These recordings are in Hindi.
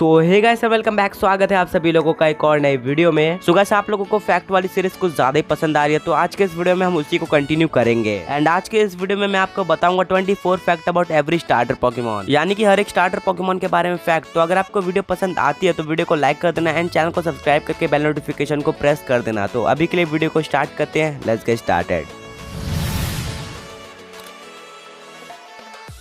सो हे गाइस वेलकम बैक, स्वागत है आप सभी लोगों का एक और नई वीडियो में। सो गाइस आप लोगों को फैक्ट वाली सीरीज कुछ ज्यादा ही पसंद आ रही है, तो आज के इस वीडियो में हम उसी को कंटिन्यू करेंगे। एंड आज के इस वीडियो में मैं आपको बताऊंगा 24 fact about every starter Pokemon, यानी कि हर एक स्टार्टर पोकेमॉन के बारे में फैक्ट। तो अगर आपको वीडियो पसंद आती है तो वीडियो को लाइक कर देना एंड चैनल को सब्सक्राइब करके बेल नोटिफिकेशन को प्रेस कर देना। तो अभी के लिए वीडियो को स्टार्ट करते हैं, let's get started.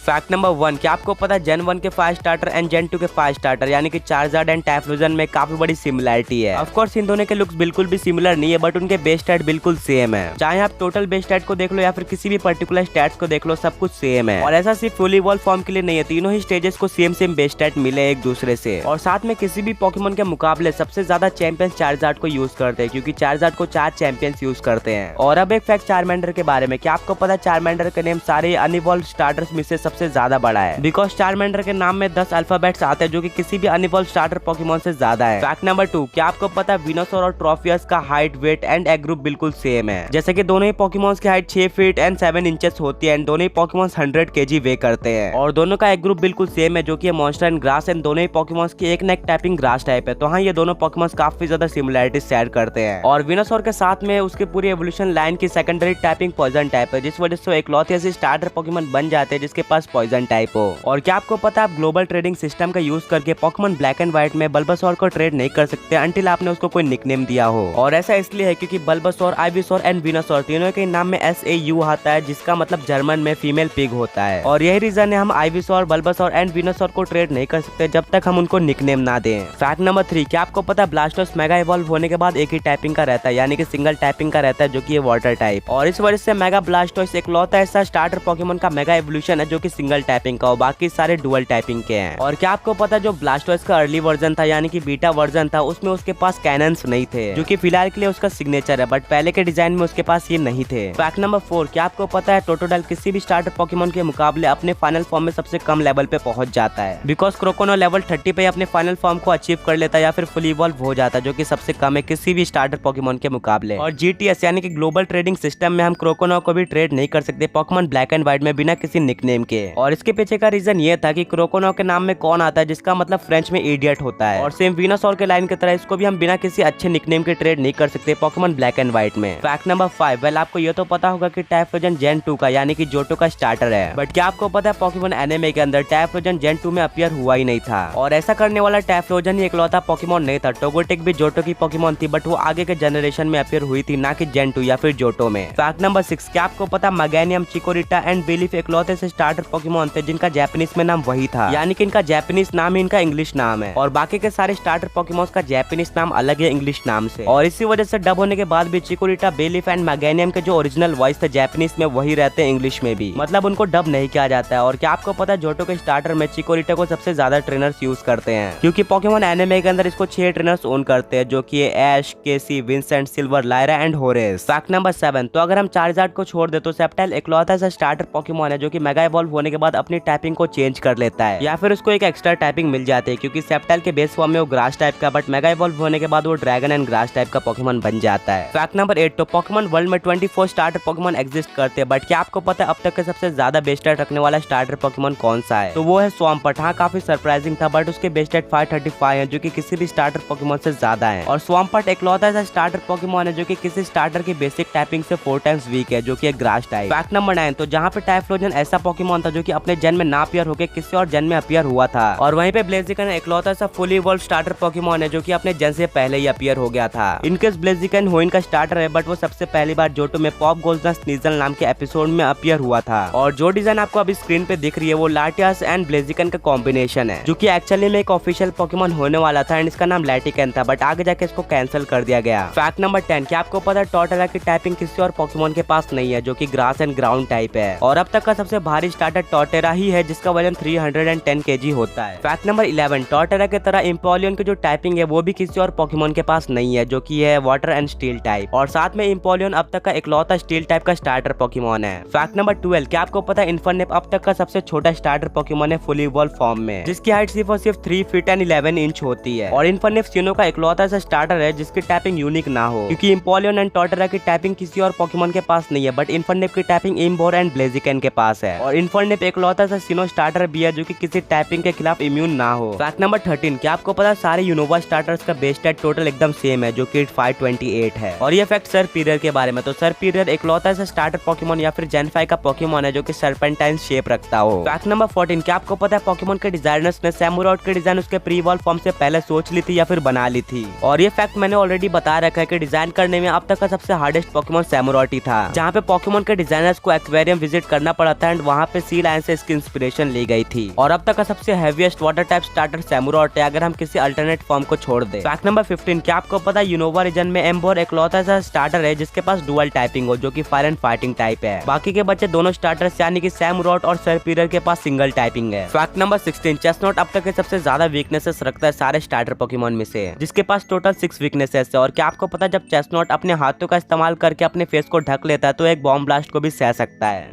Fact number 1, क्या आपको पता है जेन 1 के 5 स्टार्टर एंड जेन 2 के 5 स्टार्टर यानी कि चार्जार्ड एंड टाइफ्लूजन में काफी बड़ी सिमिलरिटी है। ऑफ कोर्स इन दोनों के लुक्स बिल्कुल भी सिमिलर नहीं है, बट उनके बेस स्टैट बिल्कुल सेम है। चाहे आप टोटल बेस स्टैट को देख लो या फिर किसी भी पर्टिकुलर स्टैट्स को देख लो, सब कुछ सेम है। और ऐसा सिर्फ फुल इवॉल्व फॉर्म के लिए नहीं है, तीनों ही स्टेजेस को सेम बेस स्टैट मिले एक दूसरे से। और साथ में किसी भी पोकेमॉन के मुकाबले सबसे ज्यादा चैंपियंस चार्जार्ड को यूज करते हैं, क्योंकि चार्जार्ड को 4 चैंपियंस यूज करते हैं। और अब एक फैक्ट चारमेंडर के बारे में, क्या आपको पता है चारमेंडर का नेम सारे अनइवॉल्व स्टार्टर्स में से सबसे ज्यादा बड़ा है, बिकॉज चारमेंडर के नाम में 10 अल्फाबेट्स आते हैं, जो कि किसी भी अनइवॉल्व स्टार्टर पोकेमॉन से ज्यादा है। फैक्ट नंबर 2, क्या आपको पता है विनोसर और ट्रॉफियस का height, weight and egg group बिल्कुल सेम है। जैसे कि दोनों ही पोकेमॉन्स की हाइट 6 फीट एंड 7 इंचेस होती है एंड दोनों ही पोकेमॉन्स 100 केजी वे करते हैं। और दोनों का एग ग्रुप बिल्कुल सेम है, जो कि मॉन्स्टर एंड ग्रास एंड दोनों ही पोकेमॉन्स की एक नेक टाइपिंग ग्रास टाइप है। तो हाँ, ये दोनों पोकेमॉन्स काफी ज्यादा सिमिलरिटी शेयर करते हैं। और विनोसर के साथ में उसके पूरी एवोल्यूशन लाइन की सेकेंडरी टाइपिंग पॉइजन टाइप है, जिस वजह से इकलौते ऐसे स्टार्टर पोकेमॉन बन जाते हैं जिसके पास पॉइजन टाइप हो। और क्या आपको पता है आप ग्लोबल ट्रेडिंग सिस्टम का यूज करके पोकेमॉन ब्लैक एंड व्हाइट में बल्बासोर को ट्रेड नहीं कर सकते अंटिल आपने उसको कोई निकनेम दिया हो। और ऐसा इसलिए है क्योंकि बल्बासोर, आइविसोर एंड विनोसोर तीनों के नाम में SAU आता है, जिसका मतलब जर्मन में फीमेल पिग होता है। और यही रीजन है हम आइविसोर, बल्बासोर एंड विनोसोर को ट्रेड नहीं कर सकते जब तक हम उनको निकनेम ना दें। फैक्ट नंबर 3, क्या आपको पता है ब्लास्टोस मेगा इवॉल्व होने के बाद एक ही टाइपिंग का रहता है, यानी कि सिंगल टाइपिंग का रहता है, जो कि वाटर टाइप। और इस वजह से मेगा ब्लास्टोस इकलौता ऐसा स्टार्टर पोकेमॉन का मेगा एवोल्यूशन है जो कि सिंगल टाइपिंग का, और बाकी सारे डुअल टाइपिंग के हैं। और क्या आपको पता है जो ब्लास्टोस का अर्ली वर्जन था यानी कि बीटा वर्जन था, उसमें उसके पास कैनन्स नहीं थे, जो कि फिलहाल के लिए उसका सिग्नेचर है, बट पहले के डिजाइन में उसके पास ये नहीं थे। फैक्ट नंबर 4, क्या आपको पता है टोटोडल किसी भी स्टार्टर पोकेमॉन के मुकाबले अपने फाइनल फॉर्म में सबसे कम लेवल पे पहुंच जाता है, बिकॉज क्रोकोनो लेवल 30 पे अपने फाइनल फॉर्म को अचीव कर लेता है या फिर फुल इवॉल्व हो जाता है, जो कि सबसे कम है किसी भी स्टार्टर पोकेमॉन के मुकाबले। और GTS यानी कि ग्लोबल ट्रेडिंग सिस्टम में हम क्रोकोनो को भी ट्रेड नहीं कर सकते पोकेमॉन ब्लैक एंड व्हाइट में बिना किसी निकनेम के। और इसके पीछे का रीजन ये था कि क्रोकोनो के नाम में कौन आता है, जिसका मतलब फ्रेंच में इडियट होता है। और सेम विनोसॉर के लाइन की तरह इसको भी हम बिना किसी अच्छे निकनेम के ट्रेड नहीं कर सकते पोकेमॉन ब्लैक एंड व्हाइट में। फैक्ट नंबर 5, वेल आपको ये तो पता होगा कि टाइफ्लूजन जेन 2 का यानी कि जोटो का स्टार्टर है, बट क्या आपको पता है पोकेमॉन एनिमे के अंदर टाइफ्लूजन जेन 2 में अपीयर हुआ ही नहीं था। और ऐसा करने वाला टाइफ्लूजन ही इकलौता पोकेमॉन नहीं था, टोगोटिक भी जोटो की पोकेमॉन थी, बट वो आगे के जनरेशन में अपीयर हुई थी, ना कि जेन 2 या फिर जोटो में। फैक्ट नंबर 6, क्या आपको पता मैगेनियम, चिकोरिटा एंड बिलीफ इकलौते से स्टार्टर पोकेमॉन थे जिनका जापानीज में नाम वही था, यानी कि इनका जापानीज नाम ही इनका इंग्लिश नाम है। और बाकी के सारे स्टार्टर पोकेमॉन्स का जापानीज नाम अलग है इंग्लिश नाम से। और इसी वजह से डब होने के बाद भी चिकोरिटा, बेलिफ एंड मैगेनियम के जो ओरिजिनल वॉइस थे जापानीज में वही रहते हैं इंग्लिश में भी, मतलब उनको डब नहीं किया जाता है। और क्या आपको पता है जोटो के स्टार्टर में चिकोरिटा को सबसे ज्यादा ट्रेनर्स यूज करते हैं, क्योंकि पोकेमॉन एनिमे के अंदर इसको 6 ट्रेनर्स ओन करते हैं, जो कि Ash, Casey, Vincent, Silver, Lyra and Horace. Fact number 7, तो अगर हम चार्जार्ड को छोड़ दे तो सेप्टाइल इकलौता ऐसा स्टार्टर पोकेमॉन है जो कि मेगा इवॉल्व होने के बाद अपनी टाइपिंग को चेंज कर लेता है, या फिर उसको एक एक्स्ट्रा टाइपिंग मिल जाती है, क्योंकि सेप्टाइल के बेस फॉर्म में वो ग्रास टाइप का, बट मेगा इवॉल्व होने के बाद वो ड्रैगन एंड ग्रास टाइप का पोकेमॉन बन जाता है। फैक्ट नंबर 8, तो पोकेमॉन वर्ल्ड में 24 स्टार्टर पोकेमॉन एग्जिस्ट करते हैं, बट क्या आपको पता है अब तक के सबसे ज्यादा बेस स्टैट रखने वाला स्टार्टर पोकेमॉन कौन सा है? तो वो है स्वाम्पट। हाँ, काफी सरप्राइजिंग था, बट उसके बेस स्टैट 535 है, जो कि किसी भी स्टार्टर पोकेमॉन से ज्यादा है। और स्वाम्पट इकलौता ऐसा स्टार्टर पोकेमॉन है जो कि किसी स्टार्टर की बेसिक टाइपिंग से 4 टाइम्स वीक है, जो कि एक ग्रास टाइप। फैक्ट नंबर 9, तो जहाँ पे टाइफ्लूजन ऐसा पोकेमॉन था जो कि अपने जन्म में ना अपीयर होकर किसी और जन्म में अपीयर हुआ था, और वहीं पे ब्लेजिकन इकलौता ऐसा फुली इवॉल्व स्टार्टर पोकेमॉन है जो कि अपने जन्म से पहले ही अपीयर हो गया था। इनकेस ब्लेजिकन होइन का स्टार्टर है, बट वो सबसे पहली बार जोटो में पॉप गोल्डन स्नीजल नाम के एपिसोड में अपीयर हुआ था। और जो डिजाइन आपको अभी स्क्रीन पे दिख रही है वो लाटियास एंड ब्लेजिकन का कॉम्बिनेशन है, जो कि एक्चुअली में एक ऑफिशियल पोकेमॉन होने वाला था एंड इसका नाम लैटिकन था, बट आगे जाके इसको कैंसिल कर दिया गया। फैक्ट नंबर 10, क्या आपको पता है टॉर्टेरा की टाइपिंग किसी और पोकेमॉन के पास नहीं है, जो कि ग्रास एंड ग्राउंड टाइप है। और अब तक का सबसे भारी स्टार्टर टॉर्टेरा ही है, जिसका वजन 310 kg होता है। फैक्ट नंबर 11, टॉर्टेरा के तरह इम्पोलियन की जो टाइपिंग है वो भी किसी और पोकेमॉन के पास नहीं है, जो कि है वाटर एंड स्टील टाइप। और साथ में इम्पोलियन अब तक का इकलौता स्टील टाइप का स्टार्टर पोकेमॉन है। फैक्ट नंबर 12, क्या आपको पता है इन्फरनेप अब तक का सबसे छोटा स्टार्टर पोकेमॉन है फुली इवॉल्व फॉर्म में, जिसकी हाइट सिर्फ और सिर्फ 3 फीट एंड 11 इंच होती है। और इन्फरनेप सीनो का इकलौता ऐसा स्टार्टर है जिसकी टाइपिंग यूनिक ना हो, क्योंकि इम्पोलियन एंड टॉर्टेरा की टाइपिंग किसी और पोकेमॉन के पास नहीं है, बट इन्फरनेप की टाइपिंग इम्बोर एंड ब्लेजिकन के पास है। और पोकरनिप एकलौता ऐसा सिनो स्टार्टर भी है जो कि किसी टाइपिंग के खिलाफ इम्यून ना हो। फैक्ट नंबर 13, क्या आपको पता है सारे यूनोवा स्टार्टर्स का बेस स्टैट टोटल एकदम सेम है जो कि 528 है। और ये फैक्ट सर्पीरियर के बारे में, तो सर्पीरियर एकलौता ऐसा स्टार्टर पोकेमॉन या फिर जेन 5 का पोकेमॉन है जो कि सर्पेंटाइन शेप रखता हो। फैक्ट नंबर 14, क्या आपको पता है पोकेमॉन के डिजाइनर्स ने सैमुराइट के डिजाइन उसके प्री इवॉल्व फॉर्म से पहले सोच ली थी या फिर बना ली थी। और ये फैक्ट मैंने ऑलरेडी बता रखा है कि डिजाइन करने में अब तक का सबसे हार्डेस्ट पोकेमॉन सैमुराइट ही था, जहाँ पे पोकेमॉन के डिजाइनर्स को एक्वेरियम विजिट करना पड़ा था एंड वहाँ पे सी लायन से इसकी इंस्पिरेशन ली गई थी। और अब तक का सबसे हैवीएस्ट वाटर टाइप स्टार्टर सैमुराइट है अगर हम किसी अल्टरनेट फॉर्म को छोड़ दे। फैक्ट नंबर 15, क्या आपको पता है यूनोवा रीजन में एम्बोर एकलौता ऐसा स्टार्टर है जिसके पास डुअल टाइपिंग हो जो कि फायर एंड फाइटिंग टाइप है। बाकी के बच्चे दोनों स्टार्टर्स यानी कि सैमुराइट और सर्पीरियर के पास सिंगल टाइपिंग है। फैक्ट नंबर 16, चेस्टनॉट अब तक के सबसे ज्यादा वीकनेसेस रखता है सारे स्टार्टर पोकेमॉन में से, जिसके पास टोटल 6 वीकनेसेस है। और क्या आपको पता है जब चेस्टनॉट अपने हाथों का इस्तेमाल करके अपने फेस को ढक लेता है तो एक बॉम्ब ब्लास्ट को भी सह सकता है।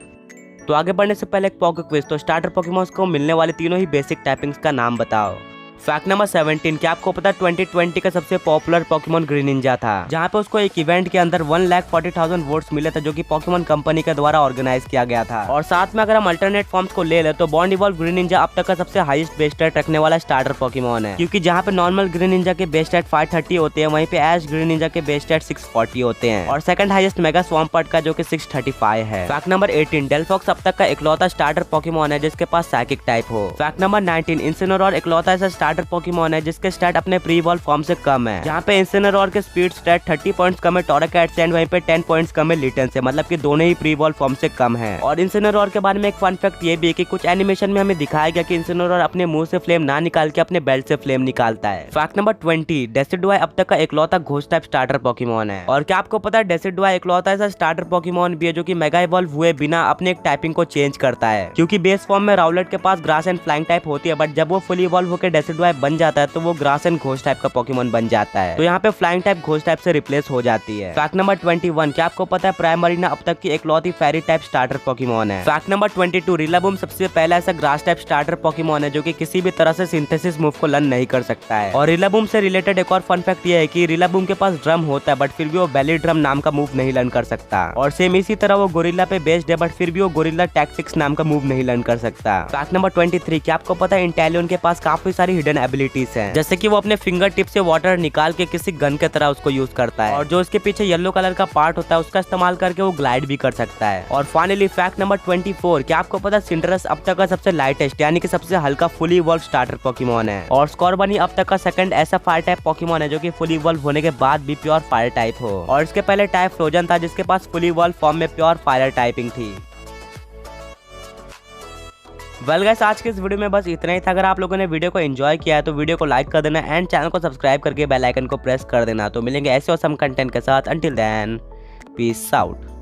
तो आगे बढ़ने से पहले एक पॉके क्विज, तो स्टार्टर पोकेमॉन्स को मिलने वाले तीनों ही बेसिक टाइपिंग्स का नाम बताओ। फैक्ट नंबर 17, क्या आपको पता है 2020 का सबसे पॉपुलर पोकेमॉन ग्रीनिंजा था, जहाँ पे उसको एक इवेंट के अंदर 1,40,000 वोट्स मिले थे जो कि पोकेमॉन कंपनी के द्वारा ऑर्गेनाइज किया गया था। और साथ में अगर हम अल्टरनेट फॉर्म्स को ले ले तो बॉन्ड इवॉल्व ग्रीनिंजा अब तक का सबसे हाईएस्ट बेस स्टैट रखने वाला स्टार्टर पोकेमॉन है, क्योंकि जहाँ पे नॉर्मल ग्रीनिंजा के बेस स्टैट 530 होते हैं वहीं पे ऐश ग्रीनिंजा के बेस स्टैट 640 होते हैं। और सेकंड हाईएस्ट मेगा स्वाम्पर्ट का जो कि 635 है। फैक्ट नंबर 18, डेल्फॉक्स अब तक का इकलौता स्टार्टर पोकेमॉन है जिसके पास साइकिक टाइप हो। फैक्ट नंबर 19, इंसिनोरॉर इकलौता ऐसा स्टार्टर पोकेमॉन है जिसके स्टैट अपने प्री इवॉल्व फॉर्म से कम है, जहाँ पे इंसिनोरॉर के स्पीड स्टैट 30 पॉइंट्स कम है टोराकैट से एंड वहीं पे 10 पॉइंट्स कम है लिटन से, मतलब कि दोनों ही प्री इवॉल्व फॉर्म से कम है। और इंसिनोरॉर के बारे में एक फन फैक्ट ये भी है कि कुछ एनिमेशन में हमें दिखाया गया कि इंसिनोरॉर अपने मुंह से फ्लेम ना निकाल के अपने बेल्ट से फ्लेम निकालता है। फैक्ट नंबर 20, डेसिडुआई अब तक का इकलौता घोस्ट टाइप स्टार्टर पोकेमॉन है। और क्या आपको पता है डेसिडुआई इकलौता ऐसा स्टार्टर पोकेमॉन भी है जो कि मेगा इवॉल्व हुए बिना अपने एक टाइपिंग को चेंज करता है, क्योंकि बेस फॉर्म में राउलेट के पास ग्रास एंड फ्लाइंग टाइप होती है, बट जब वो फुल इवॉल्व होकर डेसिडुआई बन जाता है तो वो ग्रास एंड घोस्ट टाइप का पोकेमॉन बन जाता है। तो यहाँ पे फ्लाइंग टाइप घोस्ट टाइप से रिप्लेस हो जाती है। फैक्ट नंबर 21, क्या आपको पता है प्राइमरीना अब तक की इकलौती फेरी टाइप स्टार्टर पोकेमॉन है। फैक्ट नंबर 22, रिलाबूम सबसे पहला ऐसा ग्रास टाइप स्टार्टर पोकेमॉन है जो कि किसी भी तरह से सिंथेसिस मूव को लर्न नहीं कर सकता है। और रिलाबूम से रिलेटेड एक और फन फैक्ट ये है कि रिलाबूम के पास ड्रम होता है बट फिर भी वो बेली ड्रम नाम का मूव नहीं लर्न कर सकता। और सेम इसी तरह वो गोरिल्ला पे बेस्ड है बट फिर भी वो गोरिल्ला टैक्टिक्स नाम का मूव नहीं लर्न कर सकता। फैक्ट नंबर 23, क्या आपको पता है इंटेलियन के पास काफी सारी हिडन एबिलिटीज है, जैसे कि वो अपने फिंगर टिप से वाटर निकाल के किसी गन के तरह उसको यूज करता है, और जो इसके पीछे येलो कलर का पार्ट होता है उसका इस्तेमाल करके वो ग्लाइड भी कर सकता है। और फाइनली फैक्ट नंबर 24, क्या आपको पता है सिंडरस अब तक का सबसे लाइटेस्ट यानी कि सबसे हल्का फुली इवॉल्व स्टार्टर पोकेमॉन है। और स्कॉर्बनी अब तक का सेकंड ऐसा फायर टाइप पोकेमॉन है जो कि फुली इवॉल्व होने के बाद भी प्योर फायर टाइप हो। और इसके पहले टाइप फ्रोजन था जिसके पास फुली इवॉल्व फॉर्म में प्योर फायर टाइपिंग थी। वेल गाइस, आज के इस वीडियो में बस इतना ही था। अगर आप लोगों ने वीडियो को एंजॉय किया है तो वीडियो को लाइक कर देना एंड चैनल को सब्सक्राइब करके बेल आइकन को प्रेस कर देना। तो मिलेंगे ऐसे ऑसम कंटेंट के साथ। Until then, peace out.